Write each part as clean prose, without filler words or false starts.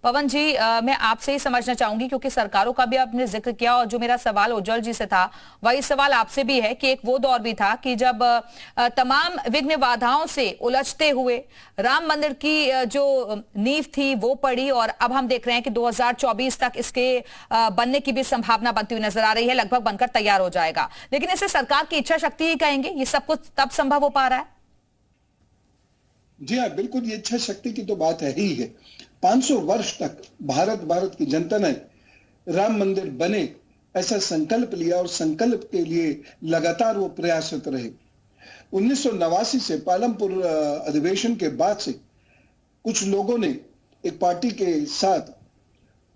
पवन जी, मैं आपसे ही समझना चाहूंगी क्योंकि सरकारों का भी आपने जिक्र किया और जो मेरा सवाल उज्जवल जी से था वही सवाल आपसे भी है कि एक वो दौर भी था कि जब तमाम विघ्न बाधाओं से उलझते हुए राम मंदिर की जो नींव थी वो पड़ी और अब हम देख रहे हैं कि 2024 तक इसके बनने की भी संभावना बनती हुई नजर आ रही है, लगभग बनकर तैयार हो जाएगा। लेकिन इसे सरकार की इच्छा शक्ति ही कहेंगे, ये सब कुछ तब संभव हो पा रहा है? जी हाँ, बिल्कुल, ये इच्छा शक्ति की तो बात है ही है। 500 वर्ष तक भारत की जनता ने राम मंदिर बने ऐसा संकल्प लिया और संकल्प के लिए लगातार वो प्रयासरत रहे। 1989 से पालमपुर अधिवेशन के बाद से कुछ लोगों ने एक पार्टी के साथ,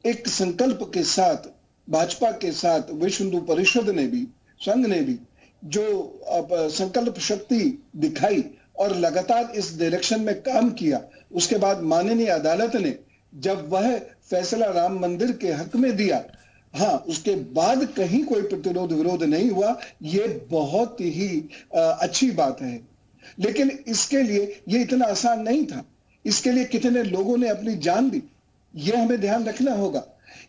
एक संकल्प के साथ, भाजपा के साथ, विश्व हिंदू परिषद ने भी, संघ ने भी जो संकल्प शक्ति दिखाई और लगातार इस डायरेक्शन में काम किया। उसके बाद माननीय अदालत ने जब वह फैसला राम मंदिर के हक में दिया, हाँ, उसके बाद कहीं कोई प्रतिरोध विरोध नहीं हुआ। ये बहुत ही अच्छी बात है। लेकिन इसके लिए ये इतना आसान नहीं था। इसके लिए कितने लोगों ने अपनी जान दी, ये हमें ध्यान रखना होगा।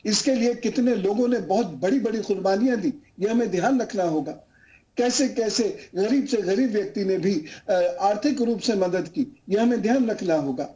इसके लिए कितने लोगों ने बहुत बड़ी बड़ी कुर्बानियां दी, ये हमें ध्यान रखना होगा। कैसे कैसे गरीब से गरीब व्यक्ति ने भी आर्थिक रूप से मदद की, यह हमें ध्यान रखना होगा।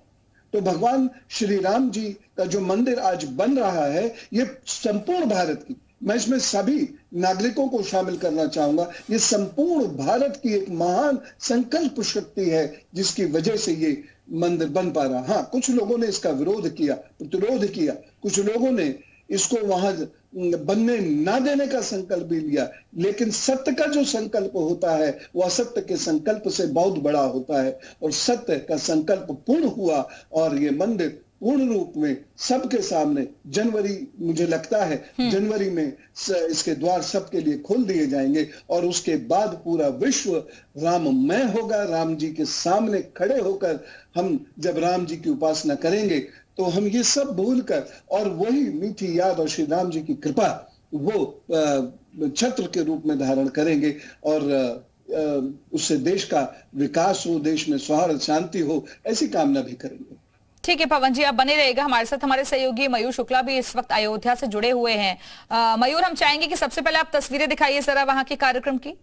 तो भगवान श्री राम जी का जो मंदिर आज बन रहा है, ये संपूर्ण भारत की, मैं इसमें सभी नागरिकों को शामिल करना चाहूंगा, ये संपूर्ण भारत की एक महान संकल्प शक्ति है जिसकी वजह से ये मंदिर बन पा रहा। हाँ, कुछ लोगों ने इसका विरोध किया, प्रतिरोध किया, कुछ लोगों ने इसको वहां बनने ना देने का संकल्प भी लिया। लेकिन सत्य का जो संकल्प होता है वो असत्य के संकल्प से बहुत बड़ा होता है, और सत्य का संकल्प पूर्ण हुआ और ये मंदिर पूर्ण रूप में सबके सामने जनवरी, मुझे लगता है जनवरी में इसके द्वार सबके लिए खोल दिए जाएंगे। और उसके बाद पूरा विश्व राममय होगा। राम जी के सामने खड़े होकर हम जब राम जी की उपासना करेंगे तो हम ये सब भूलकर और वही मीठी याद और श्री राम जी की कृपा वो छत्र के रूप में धारण करेंगे और उससे देश का विकास हो, देश में सौहार्द शांति हो, ऐसी कामना भी करेंगे। ठीक है पवन जी, आप बने रहिएगा हमारे साथ। हमारे सहयोगी मयूर शुक्ला भी इस वक्त अयोध्या से जुड़े हुए हैं। मयूर, हम चाहेंगे कि सबसे पहले आप तस्वीरें दिखाइए जरा वहां के कार्यक्रम की।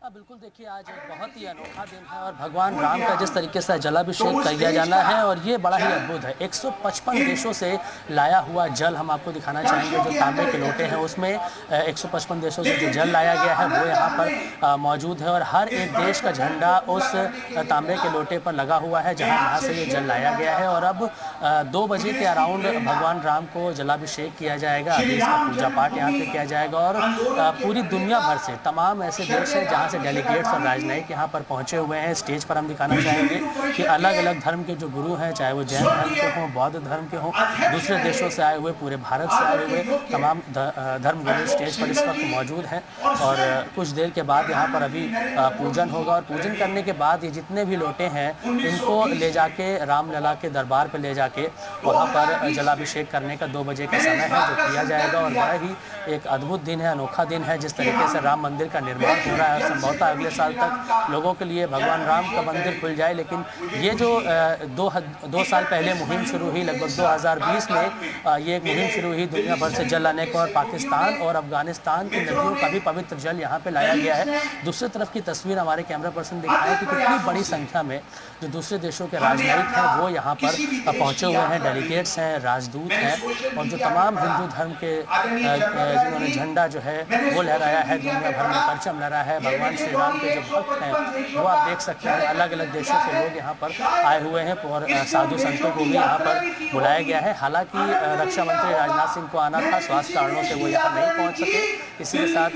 बिल्कुल, देखिए आज एक बहुत ही अनोखा दिन है और भगवान राम का जिस तरीके से जलाभिषेक किया जाना है और ये बड़ा ही अद्भुत है। 155 देशों से लाया हुआ जल हम आपको दिखाना चाहेंगे। जो तांबे के लोटे हैं उसमें 155 देशों से जो जल लाया गया है वो यहाँ पर मौजूद है और हर एक देश का झंडा उस तांबे के लोटे पर लगा हुआ है जहाँ से ये जल लाया गया है। और अब 2 बजे के अराउंड भगवान राम को जलाभिषेक किया जाएगा, अभी इसका पूजा पाठ यहाँ पे किया जाएगा। और पूरी दुनिया भर से तमाम ऐसे देश हैं जहाँ डेलीगेट्स और राजनयिक यहाँ पर पहुँचे हुए हैं। स्टेज पर हम दिखाना चाहेंगे कि अलग अलग धर्म के जो गुरु हैं, चाहे वो जैन धर्म के हों, बौद्ध धर्म के हों, दूसरे देशों से आए हुए, पूरे भारत से आए हुए तमाम धर्म गुरु स्टेज पर इस वक्त मौजूद हैं। और कुछ देर के बाद यहाँ पर अभी पूजन होगा और पूजन करने के बाद ये जितने भी लोटे हैं इनको ले जाके रामलला के दरबार पर ले जाके वहाँ पर जलाभिषेक करने का 2 बजे का समय है जो किया जाएगा। और बड़ा ही एक अद्भुत दिन है, अनोखा दिन है जिस तरीके से राम मंदिर का निर्माण हो रहा है। संभवतः अगले साल तक लोगों के लिए भगवान राम का मंदिर खुल जाए। लेकिन ये जो 2 साल पहले मुहिम शुरू हुई, लगभग 2020 में ये एक मुहिम शुरू हुई दुनिया भर से जल लाने को, और पाकिस्तान और अफगानिस्तान की नदियों का भी पवित्र जल यहाँ पे लाया गया है। दूसरी तरफ की तस्वीर हमारे कैमरा पर्सन दिखाए कि कितनी बड़ी संख्या में जो दूसरे देशों के राजनयिक हैं वो यहाँ पर पहुँचे हुए हैं, डेलीगेट्स हैं, राजदूत हैं और जो तमाम हिंदू धर्म के जिन्होंने झंडा जो है वो लहराया है, दुनिया भर में परचम लहराया है। भगवान श्री राम के जो भक्त हैं वो आप देख सकते हैं, अलग अलग देशों से लोग यहाँ पर आए हुए हैं और साधु संतों को भी यहाँ पर बुलाया गया है। हालांकि रक्षा मंत्री राजनाथ सिंह को आना था, स्वास्थ्य कारणों से वो यहाँ नहीं पहुँच सके। इसी के साथ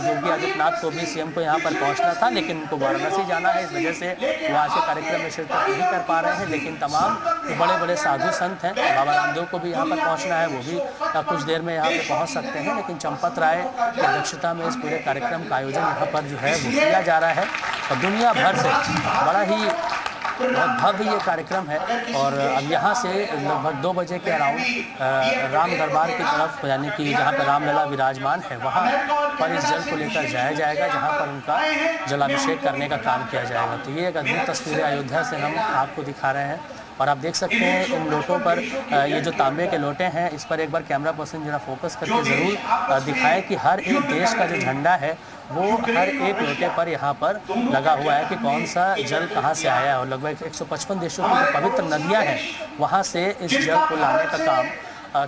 योगी आदित्यनाथ को भी, सीएम को यहाँ पर पहुँचना था, लेकिन उनको वाराणसी जाना है, इस वजह से वो आज के कार्यक्रम में शिरकत नहीं कर पा रहे हैं। लेकिन तमाम जो बड़े बड़े साधु संत हैं, बाबा रामदेव को भी यहाँ पर पहुँचना है, वो भी कुछ देर में यहाँ पर पहुँच सकते हैं। लेकिन चंपत राय की अध्यक्षता में इस पूरे कार्यक्रम का आयोजन यहाँ पर जो है वो किया जा रहा है और दुनिया भर से बड़ा ही बहुत भव्य ये कार्यक्रम है। और अब यहाँ से लगभग 2 बजे के अराउंड राम दरबार की तरफ, यानी कि जहाँ पर रामलला विराजमान है वहाँ पर इस जल को लेकर जाया जाएगा, जहाँ पर उनका जलाभिषेक करने का काम किया जाएगा। तो ये एक अद्भुत तस्वीर अयोध्या से हम आपको दिखा रहे हैं और आप देख सकते हैं इन लोटों पर ये जो तांबे के लोटे हैं इस पर एक बार कैमरा पर्सन जरा फोकस करके ज़रूर दिखाए कि हर एक देश का जो झंडा है वो हर एक लोटे पर यहाँ पर लगा हुआ है कि कौन सा जल कहाँ से आया है। और लगभग 155 देशों की जो पवित्र नदियाँ हैं वहाँ से इस जल को लाने का काम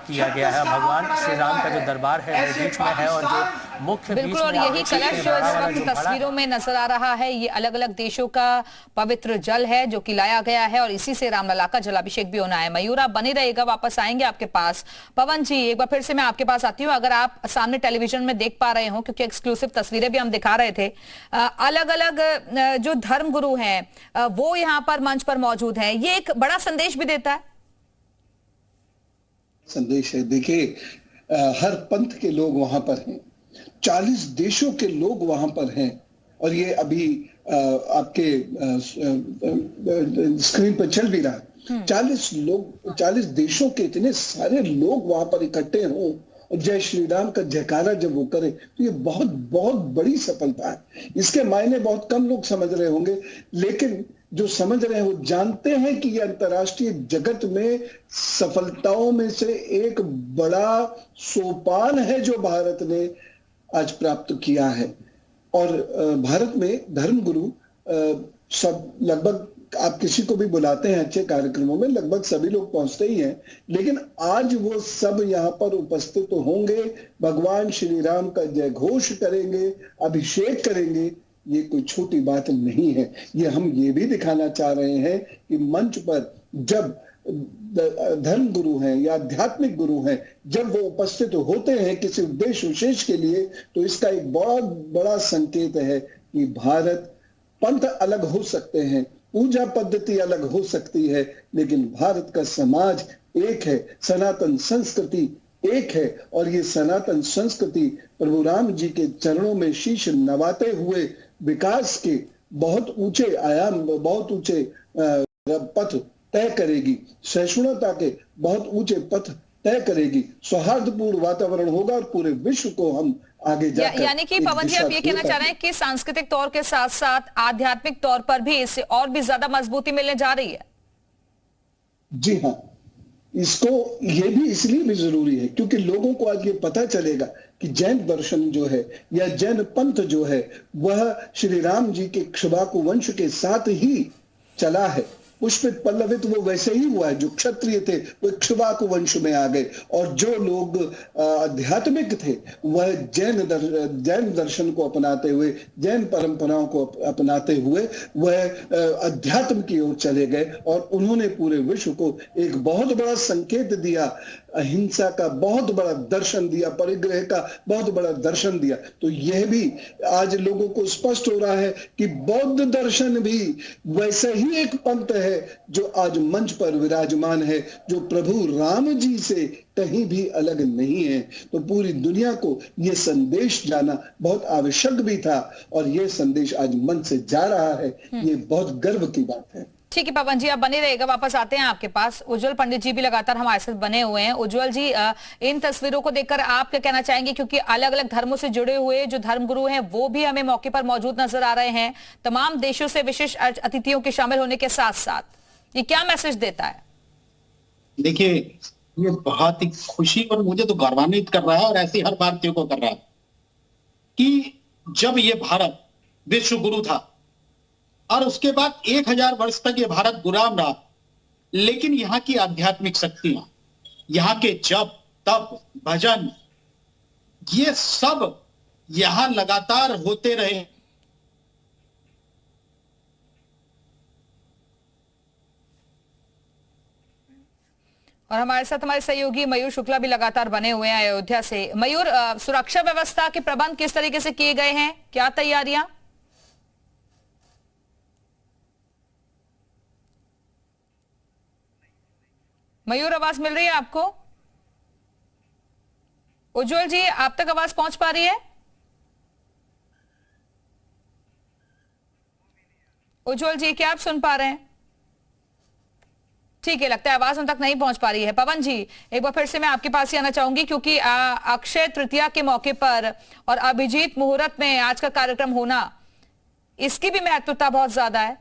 किया गया है। भगवान श्री राम का जो दरबार है वो बीच में है और जो मुख्य बिल्कुल, और यही कलश जो इस वक्त तस्वीरों में नजर आ रहा है ये अलग अलग देशों का पवित्र जल है जो कि लाया गया है और इसी से रामलला का जलाभिषेक भी होना है। मयूर आप बने रहेगा, वापस आएंगे आपके पास। पवन जी एक बार फिर से मैं आपके पास आती हूँ। अगर आप सामने टेलीविजन में देख पा रहे हो, क्योंकि एक्सक्लूसिव तस्वीरें भी हम दिखा रहे थे, अलग अलग जो धर्म गुरु हैं वो यहाँ पर मंच पर मौजूद हैं, ये एक बड़ा संदेश भी देता है। संदेश है, देखिए हर पंथ के लोग वहां पर हैं, 40 देशों के लोग वहां पर हैं और ये अभी आपके स्क्रीन पर चल भी रहा है। 40 देशों के इतने सारे लोग वहां पर इकट्ठे हों और जय श्री राम का जयकारा जब वो करे तो ये बहुत बहुत बड़ी सफलता है। इसके मायने बहुत कम लोग समझ रहे होंगे, लेकिन जो समझ रहे हैं वो जानते हैं कि ये अंतर्राष्ट्रीय जगत में सफलताओं में से एक बड़ा सोपान है जो भारत ने आज प्राप्त किया है। और भारत में धर्मगुरु सब लगभग आप किसी को भी बुलाते हैं अच्छे कार्यक्रमों में, लगभग सभी लोग पहुंचते ही हैं, लेकिन आज वो सब यहाँ पर उपस्थित होंगे, भगवान श्री राम का जय घोष करेंगे, अभिषेक करेंगे। ये कोई छोटी बात नहीं है। ये हम ये भी दिखाना चाह रहे हैं कि मंच पर जब धर्म गुरु हैं या आध्यात्मिक गुरु हैं, जब वो उपस्थित होते हैं किसी उद्देश्य विशेष के लिए, तो इसका एक बहुत बड़ा संकेत है कि भारत, पंथ अलग हो सकते हैं, पूजा पद्धति अलग हो सकती है, लेकिन भारत का समाज एक है, सनातन संस्कृति एक है। और ये सनातन संस्कृति प्रभु राम जी के चरणों में शीश नवाते हुए विकास के बहुत ऊंचे आयाम, बहुत ऊंचे पथ तय करेगी, सहिष्णुता के बहुत ऊंचे पथ तय करेगी, सौहार्दपूर्ण वातावरण होगा और पूरे विश्व को हम आगे जाकर यानी कि पवन जी आप ये कहना चाह रहे हैं कि सांस्कृतिक तौर के साथ साथ आध्यात्मिक तौर पर भी इससे और भी ज्यादा मजबूती मिलने जा रही है। जी हाँ, इसको ये भी इसलिए भी जरूरी है क्योंकि लोगों को आज ये पता चलेगा कि जैन दर्शन जो है या जैन पंथ जो है वह श्री राम जी के इक्ष्वाकु वंश के साथ ही चला है। पुष्पित पल्लवित वो वैसे ही हुआ है, जो क्षत्रिय थे वो इक्ष्वाकु वंश में आ गए और जो लोग आध्यात्मिक थे वह जैन दर्शन को अपनाते हुए, जैन परंपराओं को अपनाते हुए वह अध्यात्म की ओर चले गए और उन्होंने पूरे विश्व को एक बहुत बड़ा संकेत दिया, अहिंसा का बहुत बड़ा दर्शन दिया, परिग्रह का बहुत बड़ा दर्शन दिया। तो यह भी आज लोगों को स्पष्ट हो रहा है कि बौद्ध दर्शन भी वैसे ही एक पंथ है जो आज मंच पर विराजमान है, जो प्रभु राम जी से कहीं भी अलग नहीं है। तो पूरी दुनिया को यह संदेश जाना बहुत आवश्यक भी था और यह संदेश आज मंच से जा रहा है, ये बहुत गर्व की बात है। ठीक है पवन जी, आप बने रहेगा, वापस आते हैं आपके पास। उज्जवल पंडित जी भी लगातार हमारे साथ बने हुए हैं। उज्जवल जी, इन तस्वीरों को देखकर आप क्या कहना चाहेंगे, क्योंकि अलग अलग धर्मों से जुड़े हुए जो धर्मगुरु हैं वो भी हमें मौके पर मौजूद नजर आ रहे हैं, तमाम देशों से विशेष अतिथियों के शामिल होने के साथ साथ ये क्या मैसेज देता है? देखिए, ये बहुत ही खुशी और मुझे तो गौरवान्वित कर रहा है और ऐसे हर भारतीय को कर रहा है कि जब ये भारत विश्व गुरु था और उसके बाद 1000 वर्ष तक ये भारत गुलाम रहा, लेकिन यहाँ की आध्यात्मिक शक्तियां, यहाँ के जप तप भजन, ये सब यहां लगातार होते रहे। और हमारे साथ हमारे सहयोगी मयूर शुक्ला भी लगातार बने हुए हैं अयोध्या से। मयूर, सुरक्षा व्यवस्था के प्रबंध किस तरीके से किए गए हैं, क्या तैयारियां? मयूर, आवाज मिल रही है आपको? उज्जवल जी, आप तक आवाज पहुंच पा रही है? उज्जवल जी, क्या आप सुन पा रहे हैं? ठीक है, लगता है आवाज उन तक नहीं पहुंच पा रही है। पवन जी, एक बार फिर से मैं आपके पास ही आना चाहूंगी, क्योंकि अक्षय तृतीया के मौके पर और अभिजीत मुहूर्त में आज का कार्यक्रम होना, इसकी भी महत्वता बहुत ज्यादा है।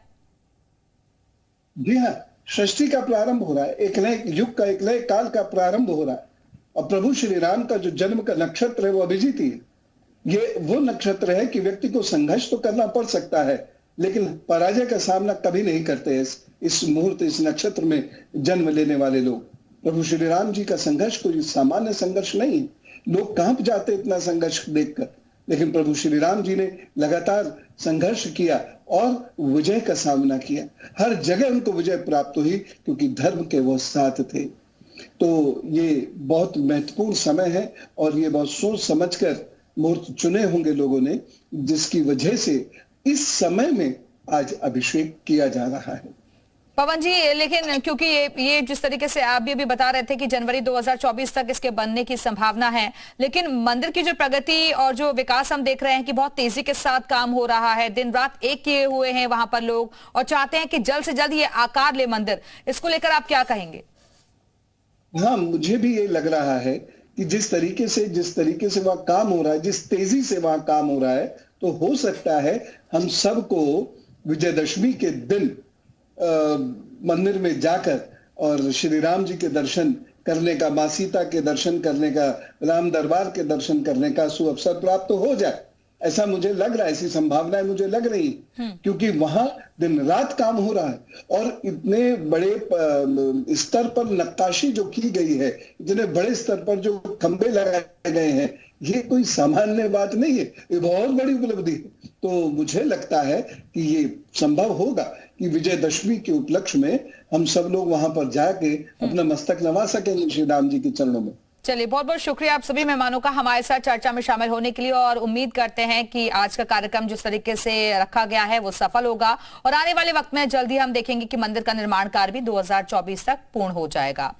जी हाँ, सृष्टि का प्रारंभ हो रहा है, एक नए युग का, एक नए काल का प्रारंभ हो रहा है। और प्रभु श्री राम का जो जन्म का नक्षत्र है वो अभिजीत ही है। ये वो नक्षत्र है कि व्यक्ति को संघर्ष तो करना पड़ सकता है, लेकिन पराजय का सामना कभी नहीं करते इस मुहूर्त, इस नक्षत्र में जन्म लेने वाले लोग। प्रभु श्री राम जी का संघर्ष कोई सामान्य संघर्ष नहीं है। लोग कांप जाते इतना संघर्ष देखकर, लेकिन प्रभु श्री राम जी ने लगातार संघर्ष किया और विजय का सामना किया। हर जगह उनको विजय प्राप्त हुई क्योंकि धर्म के वो साथ थे। तो ये बहुत महत्वपूर्ण समय है और ये बहुत सोच समझकर मुहूर्त चुने होंगे लोगों ने, जिसकी वजह से इस समय में आज अभिषेक किया जा रहा है। पवन जी, लेकिन क्योंकि ये जिस तरीके से आप भी अभी बता रहे थे कि जनवरी 2024 तक इसके बनने की संभावना है, लेकिन मंदिर की जो प्रगति और जो विकास हम देख रहे हैं कि बहुत तेजी के साथ काम हो रहा है, दिन रात एक किए हुए हैं वहां पर लोग और चाहते हैं कि जल्द से जल्द ये आकार ले मंदिर। इसको लेकर आप क्या कहेंगे? हाँ, मुझे भी ये लग रहा है कि जिस तरीके से वहां काम हो रहा है, जिस तेजी से वहां काम हो रहा है, तो हो सकता है हम सबको विजयदशमी के दिन मंदिर में जाकर और श्री राम जी के दर्शन करने का, मां सीता के दर्शन करने का, राम दरबार के दर्शन करने का सुअवसर प्राप्त हो जाए। ऐसा मुझे लग रहा है, ऐसी संभावनाएं मुझे लग रही है, क्योंकि वहां दिन रात काम हो रहा है और इतने बड़े स्तर पर नक्काशी जो की गई है, इतने बड़े स्तर पर जो खंभे लगाए गए हैं, ये कोई सामान्य बात नहीं है, ये बहुत बड़ी उपलब्धि है। तो मुझे लगता है कि ये संभव होगा कि विजयदशमी के उपलक्ष्य में हम सब लोग वहां पर जाके अपना मस्तक नवा सकेंगे श्री राम जी के चरणों में। चलिए, बहुत बहुत शुक्रिया आप सभी मेहमानों का हमारे साथ चर्चा में शामिल होने के लिए, और उम्मीद करते हैं कि आज का कार्यक्रम जिस तरीके से रखा गया है वो सफल होगा और आने वाले वक्त में जल्दी हम देखेंगे कि मंदिर का निर्माण कार्य भी 2024 तक पूर्ण हो जाएगा।